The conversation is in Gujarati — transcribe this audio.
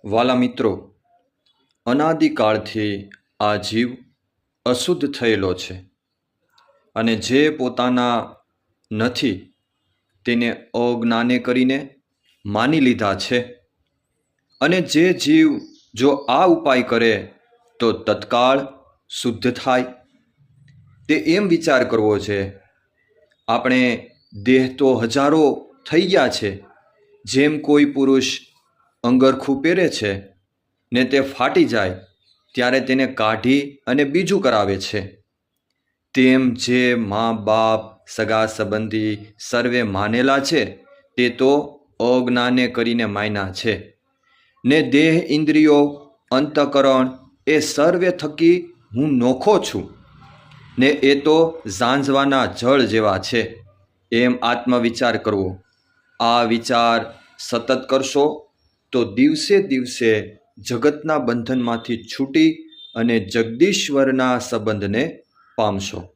વાલા મિત્રો, અનાદિકાળથી આ જીવ અશુદ્ધ થયેલો છે અને જે પોતાના નથી તેને અજ્ઞાને કરીને માની લીધા છે. અને જે જીવ જો આ ઉપાય કરે તો તત્કાળ શુદ્ધ થાય. તે એમ વિચાર કરવો છે, આપણે દેહ તો હજારો થઈ ગયા છે. જેમ કોઈ પુરુષ અંગરખું પહેરે છે ને તે ફાટી જાય ત્યારે તેને કાઢી અને બીજું કરાવે છે, તેમ જે મા બાપ સગા સંબંધી સર્વે માનેલા છે તે તો અજ્ઞાને કરીને માન્યા છે ને દેહ ઇન્દ્રિયો અંતઃકરણ એ સર્વે થકી હું નોખો છું ને એ તો ઝાંઝવાના જળ જેવા છે એમ આત્મવિચાર કરવો. આ વિચાર સતત કરશો તો દિવસે દિવસે જગતના બંધનમાંથી છૂટી અને જગદીશ્વરના સંબંધને પામશો.